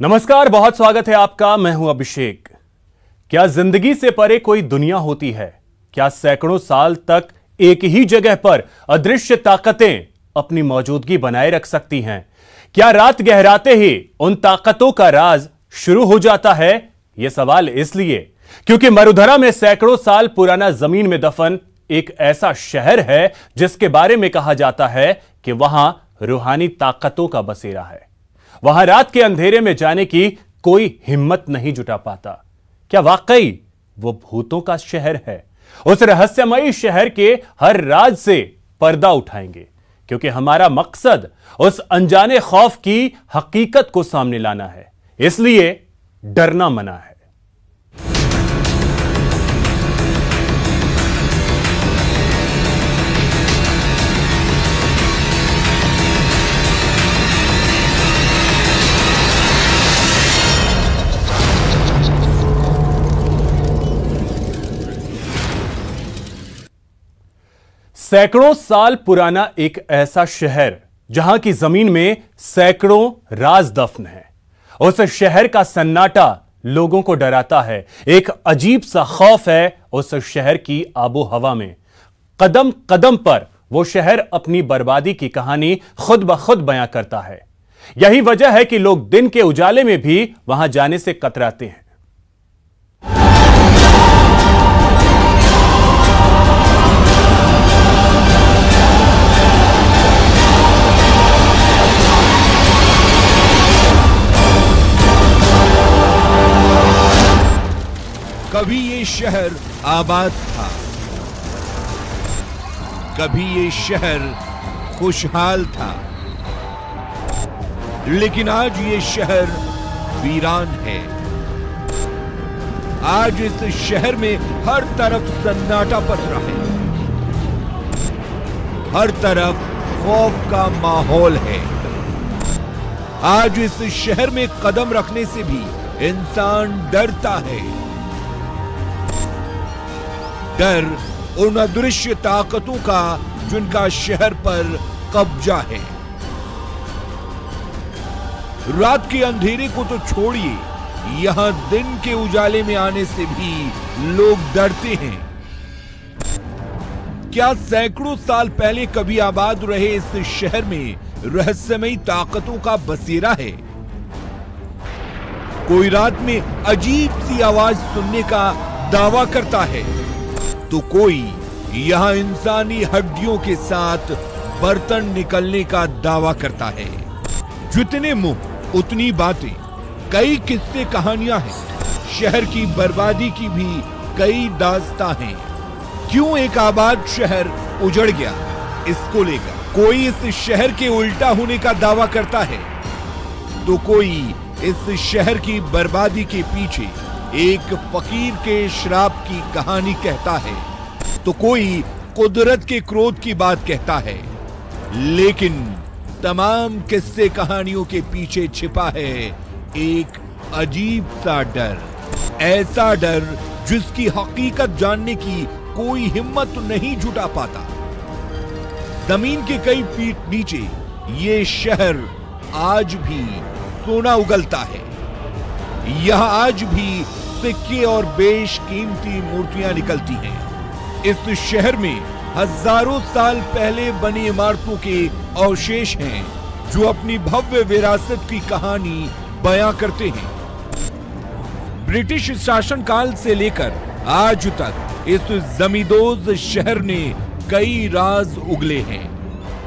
नमस्कार, बहुत स्वागत है आपका। मैं हूं अभिषेक। क्या जिंदगी से परे कोई दुनिया होती है? क्या सैकड़ों साल तक एक ही जगह पर अदृश्य ताकतें अपनी मौजूदगी बनाए रख सकती हैं? क्या रात गहराते ही उन ताकतों का राज शुरू हो जाता है? यह सवाल इसलिए क्योंकि मरुधरा में सैकड़ों साल पुराना जमीन में दफन एक ऐसा शहर है जिसके बारे में कहा जाता है कि वहां रूहानी ताकतों का बसेरा है। वहां रात के अंधेरे में जाने की कोई हिम्मत नहीं जुटा पाता। क्या वाकई वो भूतों का शहर है? उस रहस्यमयी शहर के हर राज से पर्दा उठाएंगे, क्योंकि हमारा मकसद उस अनजाने खौफ की हकीकत को सामने लाना है। इसलिए डरना मना है। सैकड़ों साल पुराना एक ऐसा शहर जहां की जमीन में सैकड़ों राज दफन है। उस शहर का सन्नाटा लोगों को डराता है। एक अजीब सा खौफ है उस शहर की आबो हवा में। कदम कदम पर वो शहर अपनी बर्बादी की कहानी खुद ब खुद बयां करता है। यही वजह है कि लोग दिन के उजाले में भी वहां जाने से कतराते हैं। कभी ये शहर आबाद था, कभी ये शहर खुशहाल था, लेकिन आज ये शहर वीरान है। आज इस शहर में हर तरफ सन्नाटा पसरा है, हर तरफ खौफ का माहौल है। आज इस शहर में कदम रखने से भी इंसान डरता है। डर उन अदृश्य ताकतों का जिनका शहर पर कब्जा है। रात के अंधेरे को तो छोड़िए, यहां दिन के उजाले में आने से भी लोग डरते हैं। क्या सैकड़ों साल पहले कभी आबाद रहे इस शहर में रहस्यमयी ताकतों का बसेरा है? कोई रात में अजीब सी आवाज सुनने का दावा करता है, तो कोई यहां इंसानी हड्डियों के साथ बर्तन निकलने का दावा करता है। जितने मुंह उतनी बातें, कई किस्से कहानियां हैं। शहर की बर्बादी की भी कई दास्तां हैं। क्यों एक आबाद शहर उजड़ गया, इसको लेकर कोई इस शहर के उल्टा होने का दावा करता है, तो कोई इस शहर की बर्बादी के पीछे एक फकीर के श्राप की कहानी कहता है, तो कोई कुदरत के क्रोध की बात कहता है। लेकिन तमाम किस्से कहानियों के पीछे छिपा है एक अजीब सा डर। ऐसा डर जिसकी हकीकत जानने की कोई हिम्मत नहीं जुटा पाता। जमीन के कई फीट नीचे ये शहर आज भी सोना उगलता है। यहां आज भी सिक्के और बेशकीमती मूर्तियां निकलती हैं। इस शहर में हजारों साल पहले बनी इमारतों के अवशेष हैं जो अपनी भव्य विरासत की कहानी बयां करते हैं। ब्रिटिश शासनकाल से लेकर आज तक इस जमींदोज शहर ने कई राज उगले हैं,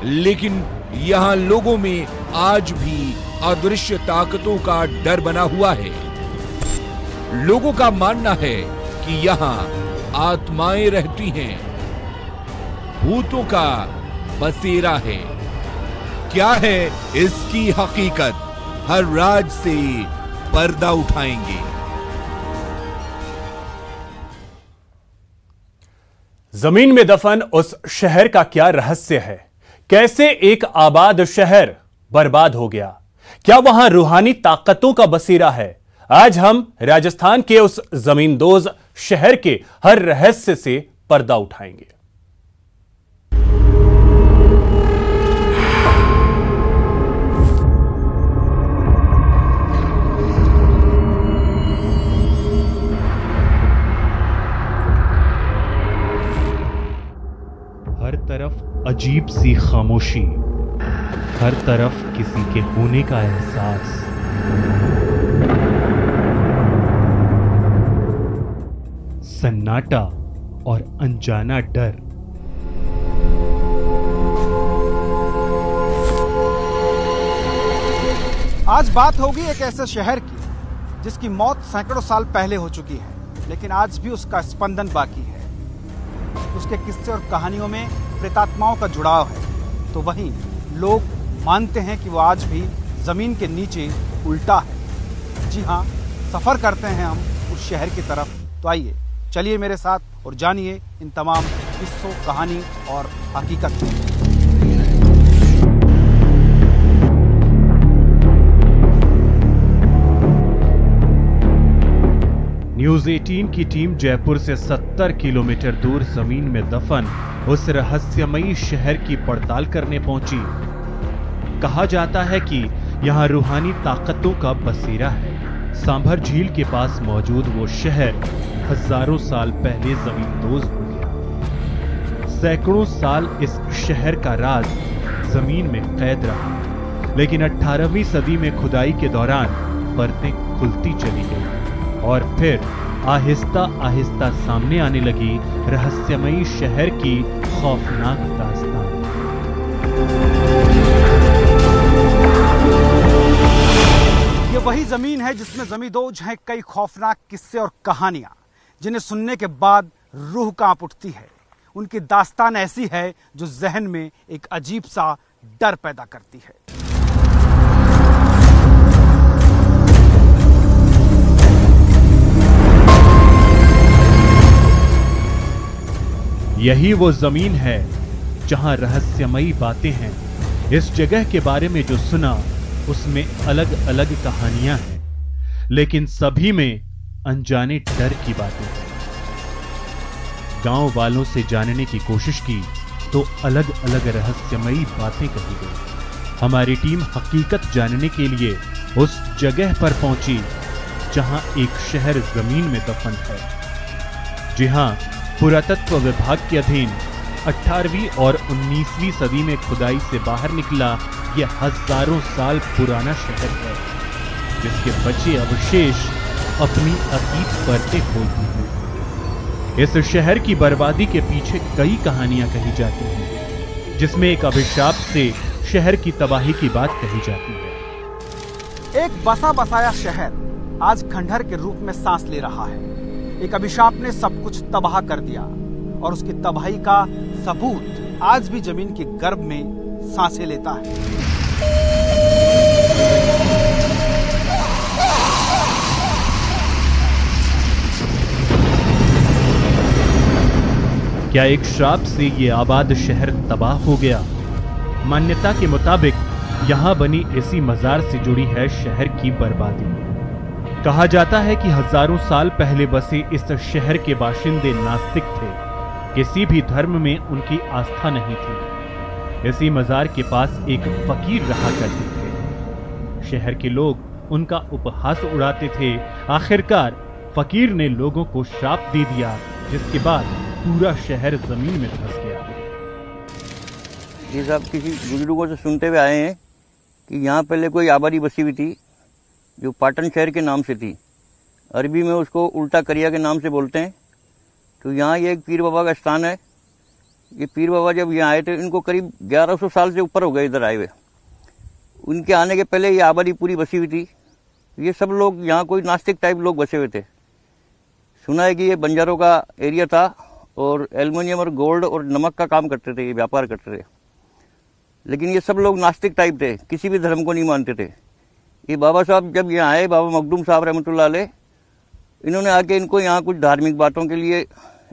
लेकिन यहां लोगों में आज भी अदृश्य ताकतों का डर बना हुआ है। लोगों का मानना है कि यहां आत्माएं रहती हैं, भूतों का बसेरा है। क्या है इसकी हकीकत? हर राज से पर्दा उठाएंगे। जमीन में दफन उस शहर का क्या रहस्य है? कैसे एक आबाद शहर बर्बाद हो गया? क्या वहां रूहानी ताकतों का बसेरा है? आज हम राजस्थान के उस जमींदोज शहर के हर रहस्य से पर्दा उठाएंगे। अजीब सी खामोशी, हर तरफ किसी के होने का एहसास। सन्नाटा और अनजाना डर। आज बात होगी एक ऐसे शहर की जिसकी मौत सैकड़ों साल पहले हो चुकी है, लेकिन आज भी उसका स्पंदन बाकी है। उसके किस्से और कहानियों में प्रेतात्माओं का जुड़ाव है, तो वहीं लोग मानते हैं कि वो आज भी जमीन के नीचे उल्टा है। जी हाँ, सफर करते हैं हम उस शहर की तरफ। तो आइए, चलिए मेरे साथ और जानिए इन तमाम किस्सों, कहानी और हकीकत को। न्यूज 18 की टीम जयपुर से 70 किलोमीटर दूर जमीन में दफन उस रहस्यमयी शहर की पड़ताल करने पहुंची। कहा जाता है कि यहां रूहानी ताकतों का बसेरा है। सांभर झील के पास मौजूद वो शहर हजारों साल पहले जमींदोज हो गया। सैकड़ों साल इस शहर का राज जमीन में कैद रहा, लेकिन 18वीं सदी में खुदाई के दौरान परतें खुलती चली गई और फिर आहिस्ता आहिस्ता सामने आने लगी रहस्यमयी शहर की खौफनाक दास्तान। ये वही जमीन है जिसमें जमींदोज हैं कई खौफनाक किस्से और कहानियां, जिन्हें सुनने के बाद रूह कांप उठती है। उनकी दास्तान ऐसी है जो जहन में एक अजीब सा डर पैदा करती है। यही वो जमीन है जहां रहस्यमयी बातें हैं। इस जगह के बारे में जो सुना उसमें अलग अलग कहानियां हैं, लेकिन सभी में अनजाने डर की बातें हैं। गांव वालों से जानने की कोशिश की तो अलग अलग रहस्यमयी बातें कही गई। हमारी टीम हकीकत जानने के लिए उस जगह पर पहुंची जहां एक शहर जमीन में दफन है। जी हां, पुरातत्व विभाग के अधीन 18वीं और 19वीं सदी में खुदाई से बाहर निकला यह हजारों साल पुराना शहर है, जिसके बचे अवशेष अपनी अतीत परतें खोलते हैं। इस शहर की बर्बादी के पीछे कई कहानियां कही जाती हैं, जिसमें एक अभिशाप से शहर की तबाही की बात कही जाती है। एक बसा बसाया शहर आज खंडहर के रूप में सांस ले रहा है। एक अभिशाप ने सब कुछ तबाह कर दिया और उसकी तबाही का सबूत आज भी जमीन के गर्भ में सांसें लेता है। क्या एक श्राप से ये आबाद शहर तबाह हो गया? मान्यता के मुताबिक यहां बनी इसी मजार से जुड़ी है शहर की बर्बादी। कहा जाता है कि हजारों साल पहले बसे इस शहर के बाशिंदे नास्तिक थे। किसी भी धर्म में उनकी आस्था नहीं थी। इसी मजार के पास एक फकीर रहा करते थे। शहर के लोग उनका उपहास उड़ाते थे। आखिरकार फकीर ने लोगों को श्राप दे दिया, जिसके बाद पूरा शहर जमीन में धंस गया। ये सब किसी बुजुर्गों से सुनते हुए आए हैं कि यहाँ पहले कोई आबादी बसी हुई थी जो पाटन शहर के नाम से थी। अरबी में उसको उल्टा करिया के नाम से बोलते हैं। तो यहाँ ये एक पीर बाबा का स्थान है। ये पीर बाबा जब यहाँ आए थे, इनको करीब 1100 साल से ऊपर हो गए इधर आए हुए। उनके आने के पहले ये आबादी पूरी बसी हुई थी। ये सब लोग यहाँ कोई नास्तिक टाइप लोग बसे हुए थे। सुना है कि ये बंजारों का एरिया था और एल्युमिनियम और गोल्ड और नमक का काम करते थे, ये व्यापार करते थे। लेकिन ये सब लोग नास्तिक टाइप थे, किसी भी धर्म को नहीं मानते थे। ये बाबा साहब जब यहाँ आए, बाबा मखदूम साहब रहमतुल्लाह अलैह, इन्होंने आके इनको यहाँ कुछ धार्मिक बातों के लिए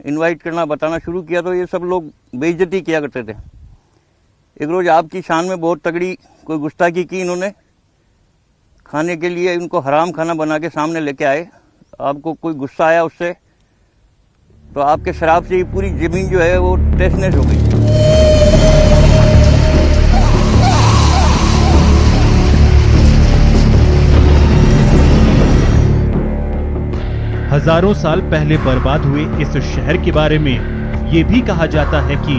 इनवाइट करना, बताना शुरू किया, तो ये सब लोग बेइज्जती किया करते थे। एक रोज़ आपकी शान में बहुत तगड़ी कोई गुस्ताखी की इन्होंने। खाने के लिए इनको हराम खाना बना के सामने लेके आए। आपको कोई गुस्सा आया उससे, तो आपके शराब से ये पूरी ज़मीन जो है वो टेसनेस हो गई। हजारों साल पहले बर्बाद हुए इस शहर के बारे में ये भी कहा जाता है कि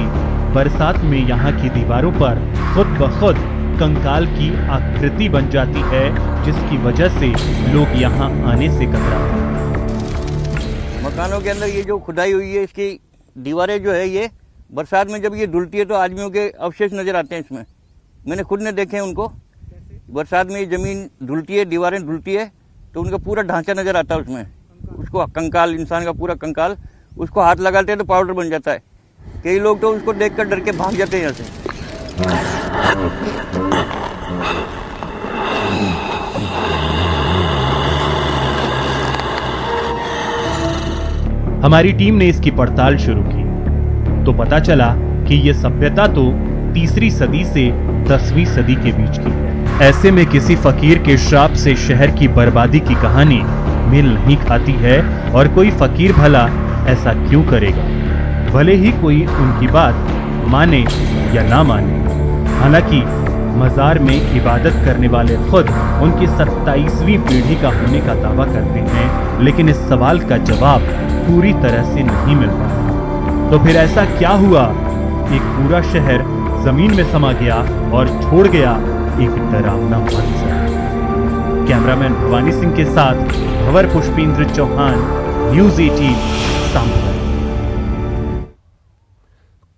बरसात में यहाँ की दीवारों पर खुद ब खुद कंकाल की आकृति बन जाती है, जिसकी वजह से लोग यहाँ आने से कतराते हैं। मकानों के अंदर ये जो खुदाई हुई है, इसकी दीवारें जो है, ये बरसात में जब ये धुलती है तो आदमियों के अवशेष नजर आते हैं इसमें। मैंने खुद ने देखे हैं उनको। बरसात में ये जमीन धुलती है, दीवारें धुलती है, तो उनका पूरा ढांचा नजर आता है उसमें। उसको कंकाल, इंसान का पूरा कंकाल, उसको हाथ लगाते हैं तो पाउडर बन जाता है। कई लोग तो उसको देखकर डर के भाग जाते हैं यहाँ से। हमारी टीम ने इसकी पड़ताल शुरू की तो पता चला कि यह सभ्यता तो 3री सदी से 10वीं सदी के बीच की है। ऐसे में किसी फकीर के श्राप से शहर की बर्बादी की कहानी मेल नहीं खाती है, और कोई फकीर भला ऐसा क्यों करेगा, भले ही कोई उनकी बात माने या ना माने। हालांकि मजार में इबादत करने वाले खुद उनकी 27वीं पीढ़ी का होने का दावा करते हैं, लेकिन इस सवाल का जवाब पूरी तरह से नहीं मिल पाता। तो फिर ऐसा क्या हुआ? एक पूरा शहर जमीन में समा गया और छोड़ गया एक डरावना मंजर। कैमरामैन भवानी सिंह के साथ भंवर पुष्पेंद्र चौहान, न्यूज़ 18 सांभर।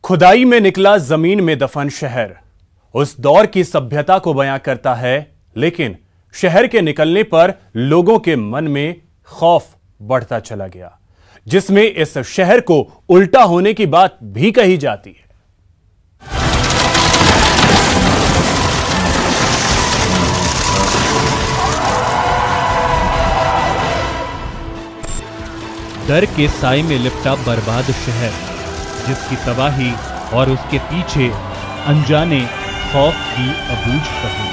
खुदाई में निकला जमीन में दफन शहर उस दौर की सभ्यता को बयां करता है, लेकिन शहर के निकलने पर लोगों के मन में खौफ बढ़ता चला गया, जिसमें इस शहर को उल्टा होने की बात भी कही जाती है। डर के साए में लिपटा बर्बाद शहर, जिसकी तबाही और उसके पीछे अनजाने खौफ की अबूझ कहानी।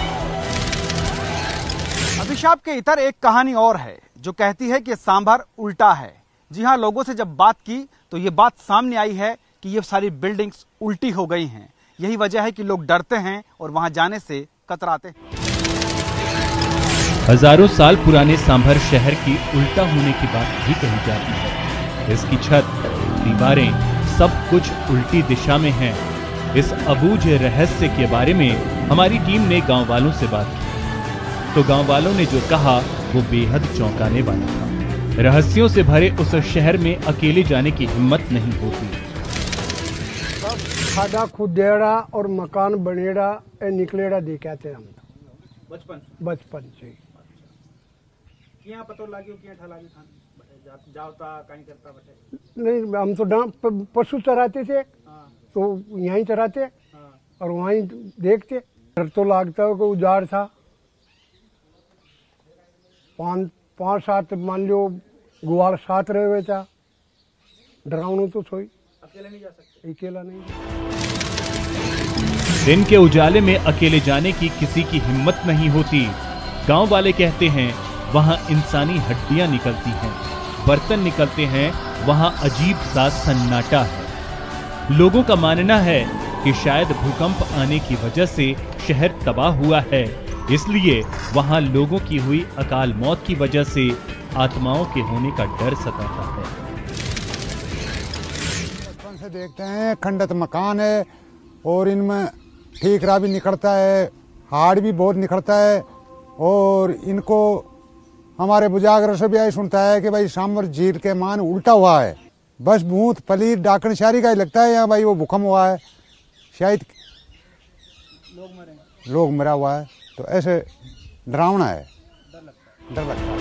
अभिशाप के इतर एक कहानी और है जो कहती है कि सांभर उल्टा है। जी हां, लोगों से जब बात की तो ये बात सामने आई है कि ये सारी बिल्डिंग्स उल्टी हो गई हैं। यही वजह है कि लोग डरते हैं और वहां जाने से कतराते हैं। हजारों साल पुराने सांभर शहर की उल्टा होने की बात भी कही जाती है। इसकी छत, दीवारें, सब कुछ उल्टी दिशा में हैं। इस अबूझ रहस्य के बारे में हमारी टीम ने गांव वालों से बात की, तो गांव वालों ने जो कहा वो बेहद चौंकाने वाला था। रहस्यों से भरे उस शहर में अकेले जाने की हिम्मत नहीं होती। खाड़ा खुदेड़ा और मकान बनेड़ा निकलेड़ा देखा थे हम बचपन से। किया पतो लागियो किया ठा लागी था जावता कहीं करता बैठे नहीं, हम तो पशु चराते थे, तो यहीं चराते और वहीं देखते। डर तो लागता है, कोई उजाड़ था। 5-7 मान लो गुआल साथ रहे हुए था। डरावना तो सोई, अकेले नहीं जा सकते। अकेला नहीं। दिन के उजाले में अकेले जाने की किसी की हिम्मत नहीं होती। गांव वाले कहते हैं वहां इंसानी हड्डियां निकलती हैं, बर्तन निकलते हैं, वहां अजीब सा सन्नाटा है। लोगों का मानना है कि शायद भूकंप आने की वजह से शहर तबाह हुआ है, इसलिए वहां लोगों की हुई अकाल मौत की वजह से आत्माओं के होने का डर सताता है। बचपन से देखते हैं खंडित मकान है और इनमें ठीकरा भी निकलता है, हाड़ भी बहुत निकलता है। और इनको हमारे बुजागर से भी यही सुनता है कि भाई सांभर झील के मान उल्टा हुआ है। बस भूत पलीत डाकन शारी का ही लगता है यहाँ भाई वो भूकंप हुआ है, शायद लोग मरा हुआ है। तो ऐसे डरावना है, डर लगता है।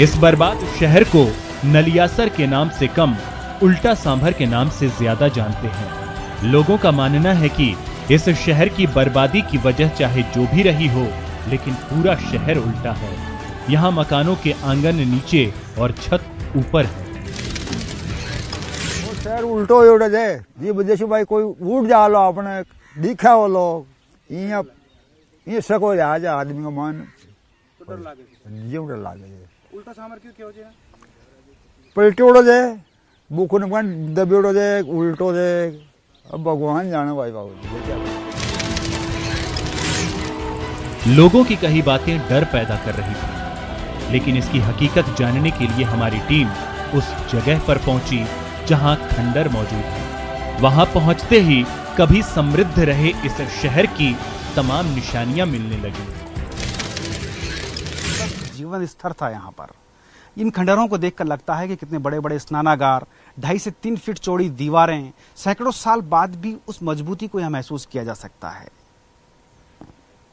इस बर्बाद शहर को नलियासर के नाम से कम उल्टा सांभर के नाम से ज्यादा जानते हैं। लोगों का मानना है कि इस शहर की बर्बादी की वजह चाहे जो भी रही हो, लेकिन पूरा शहर उल्टा है। यहाँ मकानों के आंगन नीचे और छत ऊपर है। वो शहर उल्टो उड़ जाए जी वजह से भाई कोई उठ जा लो अपने दिखा वो लोग ये सको जा आदमी का मन तो डर लागे जीव डर लागे। उल्टा सांभर क्यों हो जाए? पलटी उड़ जाए, बुख दबी उड़ जाए, उल्टो जाए। अब भगवान जाने भाई बाबू। लोगों की कही बातें डर पैदा कर रही थी, लेकिन इसकी हकीकत जानने के लिए हमारी टीम उस जगह पर पहुंची जहां खंडर मौजूद है। वहां पहुंचते ही कभी समृद्ध रहे इस शहर की तमाम निशानियां मिलने लगी। जीवन स्तर था यहाँ पर। इन खंडरों को देखकर लगता है कि कितने बड़े बड़े स्नानागार, 2.5 से 3 फीट चौड़ी दीवारें, सैकड़ों साल बाद भी उस मजबूती को यहाँ महसूस किया जा सकता है।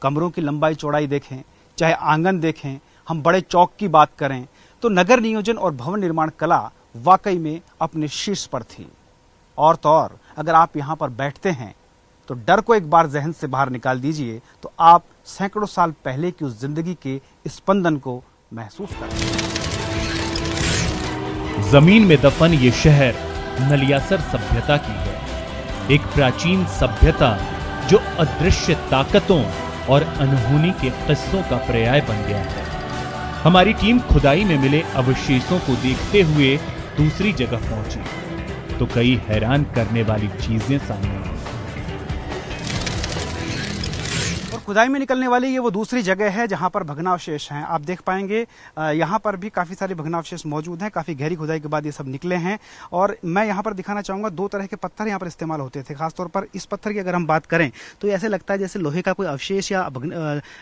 कमरों की लंबाई चौड़ाई देखें, चाहे आंगन देखें, हम बड़े चौक की बात करें, तो नगर नियोजन और भवन निर्माण कला वाकई में अपने शीर्ष पर थी। और तो और अगर आप यहाँ पर बैठते हैं तो डर को एक बार जहन से बाहर निकाल दीजिए, तो आप सैकड़ों साल पहले की उस जिंदगी के स्पंदन को महसूस करेंगे। जमीन में दफन ये शहर नलियासर सभ्यता की है, एक प्राचीन सभ्यता जो अदृश्य ताकतों और अनहोनी के किस्सों का पर्याय बन गया है। हमारी टीम खुदाई में मिले अवशेषों को देखते हुए दूसरी जगह पहुंची तो कई हैरान करने वाली चीजें सामने आई। खुदाई में निकलने वाली ये वो दूसरी जगह है जहां पर भग्नावशेष हैं। आप देख पाएंगे यहाँ पर भी काफी सारे भग्नावशेष मौजूद हैं। काफी गहरी खुदाई के बाद ये सब निकले हैं। और मैं यहाँ पर दिखाना चाहूंगा, 2 तरह के पत्थर यहाँ पर इस्तेमाल होते थे। खासतौर पर इस पत्थर की अगर हम बात करें तो ऐसे लगता है जैसे लोहे का कोई अवशेष या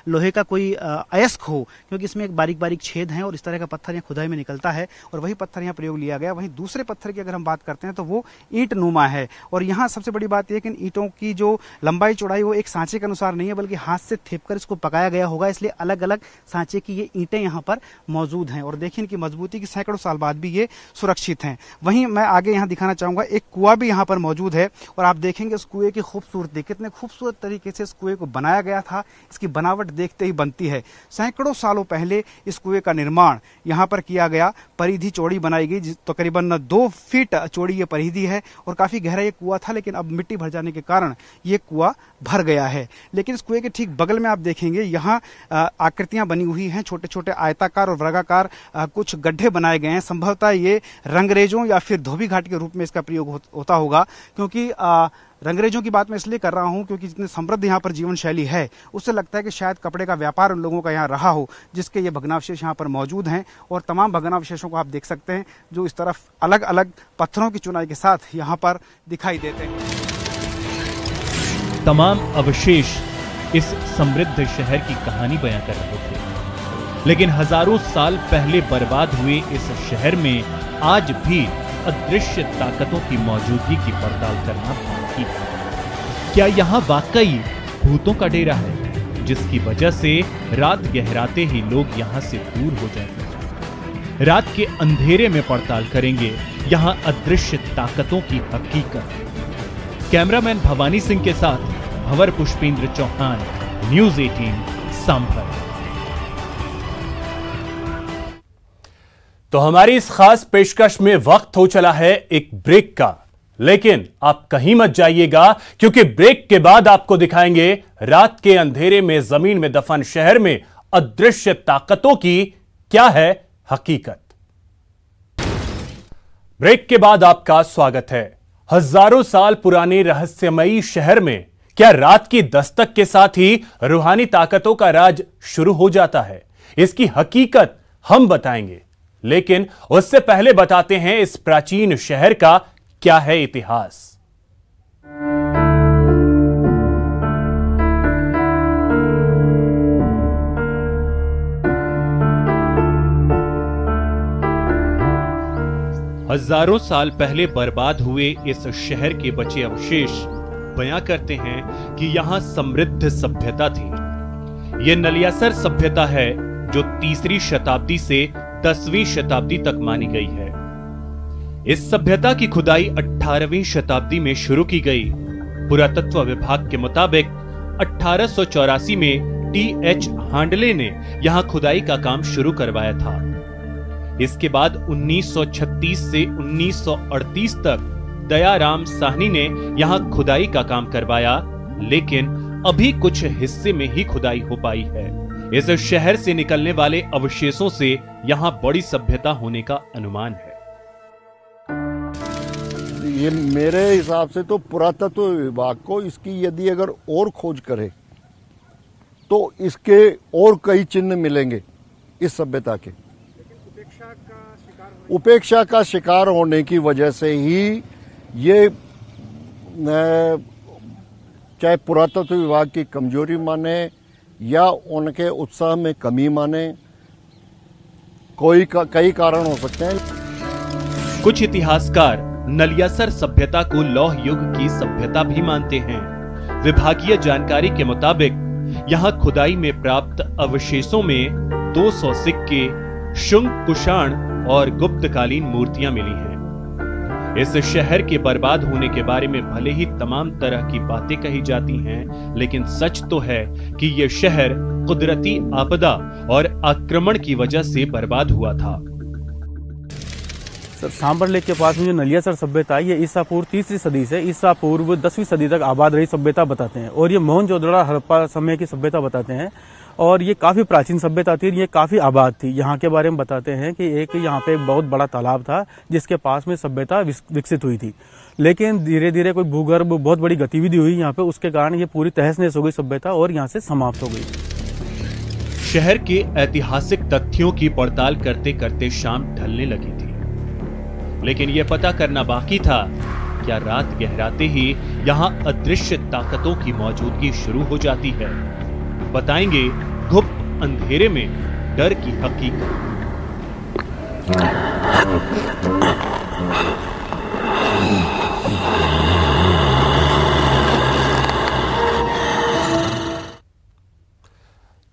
लोहे का कोई अयस्क हो, क्योंकि इसमें एक बारीक बारीक छेद हैं और इस तरह का पत्थर यहाँ खुदाई में निकलता है और वही पत्थर यहाँ प्रयोग लिया गया। वहीं दूसरे पत्थर की अगर हम बात करते हैं तो वो ईंट नुमा है। और यहाँ सबसे बड़ी बात यह कि इन ईंटों की जो लंबाई चौड़ाई वो एक सांचे के अनुसार नहीं है, बल्कि हाथ से थेपकर इसको पकाया गया होगा, इसलिए अलग अलग सांचे की ये ईंटें यहाँ पर मौजूद हैं। और देखिए इनकी मजबूती की सैकड़ों साल बाद भी ये सुरक्षित हैं। वहीं मैं आगे यहाँ दिखाना चाहूंगा, एक कुआं भी यहाँ पर मौजूद है और आप देखेंगे इस कुएं की खूबसूरती, कितने खूबसूरत तरीके से इस कुएं को बनाया गया था। इसकी बनावट देखते ही बनती है। सैकड़ों सालों पहले इस कुएं का निर्माण यहाँ पर किया गया। परिधि चौड़ी बनाई गई, तकरीबन 2 फीट चौड़ी ये परिधि है और काफी गहरा ये कुआं था, लेकिन अब मिट्टी भर जाने के कारण ये कुआं भर गया है। लेकिन इस कुएं के ठीक बगल में आप देखेंगे यहाँ आकृतियां बनी हुई हैं, छोटे छोटे आयताकार और वर्गाकार कुछ गड्ढे बनाए गए हैं। संभवतः ये रंगरेजों या फिर धोबी घाट के रूप में इसका प्रयोग होता होगा, क्योंकि रंगरेजों की बात मैं इसलिए कर रहा हूं क्योंकि जितने समृद्ध यहाँ पर जीवन शैली है उससे लगता है कि शायद कपड़े का व्यापार उन लोगों का यहाँ रहा हो, जिसके ये भग्नावशेष यहाँ पर मौजूद हैं। और तमाम भग्नावशेषों को आप देख सकते हैं जो इस तरफ अलग अलग पत्थरों की चुनाई के साथ यहाँ पर दिखाई देते हैं। तमाम अवशेष इस समृद्ध शहर की कहानी बयां कर रहे थे, लेकिन हजारों साल पहले बर्बाद हुए इस शहर में आज भी अदृश्य ताकतों की मौजूदगी की पड़ताल करना बाकी है। क्या यहाँ वाकई भूतों का डेरा है, जिसकी वजह से रात गहराते ही लोग यहाँ से दूर हो जाएंगे? रात के अंधेरे में पड़ताल करेंगे यहाँ अदृश्य ताकतों की हकीकत। कैमरामैन भवानी सिंह के साथ भंवर पुष्पेंद्र चौहान, न्यूज़ 18 संभल। तो हमारी इस खास पेशकश में वक्त हो चला है एक ब्रेक का, लेकिन आप कहीं मत जाइएगा क्योंकि ब्रेक के बाद आपको दिखाएंगे रात के अंधेरे में जमीन में दफन शहर में अदृश्य ताकतों की क्या है हकीकत। ब्रेक के बाद आपका स्वागत है। हजारों साल पुराने रहस्यमयी शहर में क्या रात की दस्तक के साथ ही रूहानी ताकतों का राज शुरू हो जाता है? इसकी हकीकत हम बताएंगे, लेकिन उससे पहले बताते हैं इस प्राचीन शहर का क्या है इतिहास। हजारों साल पहले बर्बाद हुए इस शहर के बचे अवशेष बयां करते हैं कि यहां समृद्ध सभ्यता थी। यह नलियासर सभ्यता है जो 3री शताब्दी से 10वीं शताब्दी तक मानी गई है। इस सभ्यता की खुदाई 18वीं शताब्दी में शुरू की गई। पुरातत्व विभाग के मुताबिक 1884 में टी.एच. हांडले ने यहां खुदाई का काम शुरू करवाया था। इसके बाद 1936 से 1938 तक दयाराम साहनी ने यहां खुदाई का काम करवाया, लेकिन अभी कुछ हिस्से में ही खुदाई हो पाई है। इस शहर से निकलने वाले अवशेषों से यहां बड़ी सभ्यता होने का अनुमान है। ये मेरे हिसाब से तो पुरातत्व विभाग को इसकी यदि अगर और खोज करे तो इसके और कई चिन्ह मिलेंगे इस सभ्यता के। लेकिन उपेक्षा उपेक्षा का शिकार होने की वजह से ही ये चाहे पुरातत्व विभाग की कमजोरी माने या उनके उत्साह में कमी माने, कई कारण हो सकते हैं। कुछ इतिहासकार नलियासर सभ्यता को लौह युग की सभ्यता भी मानते हैं। विभागीय जानकारी के मुताबिक यहाँ खुदाई में प्राप्त अवशेषों में 200 सिक्के, शुंग, कुषाण और गुप्तकालीन मूर्तियां मिली हैं। इस शहर के बर्बाद होने के बारे में भले ही तमाम तरह की बातें कही जाती हैं, लेकिन सच तो है कि यह शहर कुदरती आपदा और आक्रमण की वजह से बर्बाद हुआ था। सर, सांबर लेक के पास में जो नलियासर सभ्यता है, ये ईसा पूर्व 3री सदी से ईसा पूर्व 10वीं सदी तक आबाद रही सभ्यता बताते हैं, और ये मोहनजोदड़ो हड़प्पा समय की सभ्यता बताते हैं, और ये काफी प्राचीन सभ्यता थी, ये काफी आबाद थी। यहाँ के बारे में बताते हैं कि एक यहाँ पे एक बहुत बड़ा तालाब था जिसके पास में सभ्यता विकसित हुई थी, लेकिन धीरे धीरे कोई भूगर्भ बहुत बड़ी गतिविधि हुई यहाँ पे, उसके कारण ये पूरी तहस नहस हो गई सभ्यता और यहाँ से समाप्त हो गई। शहर के ऐतिहासिक तथ्यों की पड़ताल करते करते शाम ढलने लगी थी, लेकिन यह पता करना बाकी था, क्या रात गहराते ही यहाँ अदृश्य ताकतों की मौजूदगी शुरू हो जाती है। बताएंगे गुप्त अंधेरे में डर की हकीकत।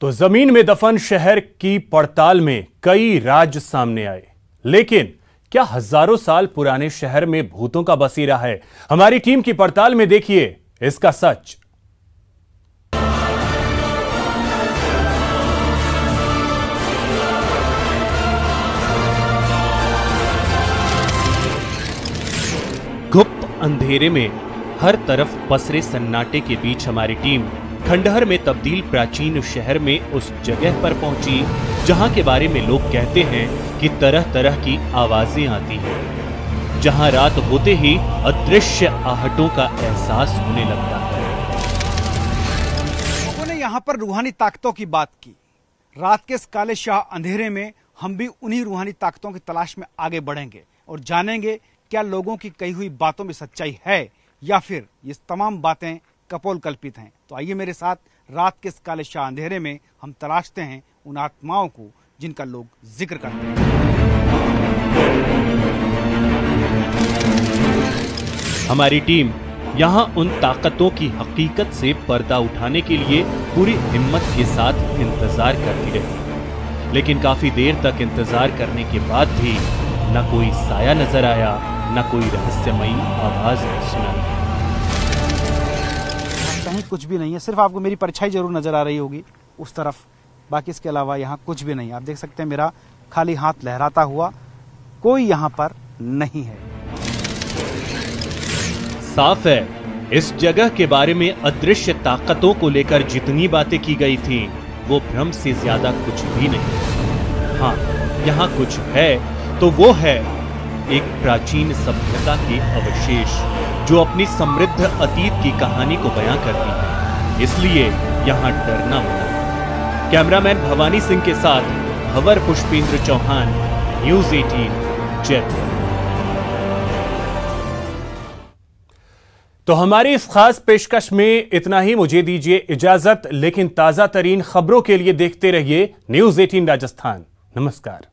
तो जमीन में दफन शहर की पड़ताल में कई राज सामने आए, लेकिन क्या हजारों साल पुराने शहर में भूतों का बसेरा है? हमारी टीम की पड़ताल में देखिए इसका सच। गुप्त अंधेरे में हर तरफ पसरे सन्नाटे के बीच हमारी टीम खंडहर में तब्दील प्राचीन शहर में उस जगह पर पहुंची जहां के बारे में लोग कहते हैं कि तरह तरह की आवाजें आती हैं, जहां रात होते ही अदृश्य आहटों का एहसास होने लगता है। लोगों ने यहाँ पर रूहानी ताकतों की बात की। रात के इस काले शाह अंधेरे में हम भी उन्हीं रूहानी ताकतों की तलाश में आगे बढ़ेंगे और जानेंगे क्या लोगों की कही हुई बातों में सच्चाई है या फिर ये तमाम बातें कपोल कल्पित हैं। तो आइए मेरे साथ रात के इस काले शाह अंधेरे में हम तलाशते हैं उन आत्माओं को जिनका लोग जिक्र करते हैं। हमारी टीम यहाँ उन ताकतों की हकीकत से पर्दा उठाने के लिए पूरी हिम्मत के साथ इंतजार करती रही, लेकिन काफी देर तक इंतजार करने के बाद भी न कोई साया नजर आया, न कोई रहस्यमयी आवाज सुनाई। कहीं कुछ भी नहीं है, सिर्फ आपको मेरी परछाई जरूर नजर आ रही होगी उस तरफ, बाकी इसके अलावा यहाँ कुछ भी नहीं। आप देख सकते हैं मेरा खाली हाथ लहराता हुआ, कोई यहाँ पर नहीं है। साफ है इस जगह के बारे में अदृश्य ताकतों को लेकर जितनी बातें की गई थी वो भ्रम से ज्यादा कुछ भी नहीं। हाँ, यहाँ कुछ है तो वो है एक प्राचीन सभ्यता के अवशेष जो अपनी समृद्ध अतीत की कहानी को बयां करती है, इसलिए यहाँ डरना मना। कैमरामैन भवानी सिंह के साथ भंवर पुष्पेंद्र चौहान, न्यूज़ 18 जयपुर। तो हमारी इस खास पेशकश में इतना ही। मुझे दीजिए इजाजत, लेकिन ताजा तरीन खबरों के लिए देखते रहिए न्यूज़ 18 राजस्थान। नमस्कार।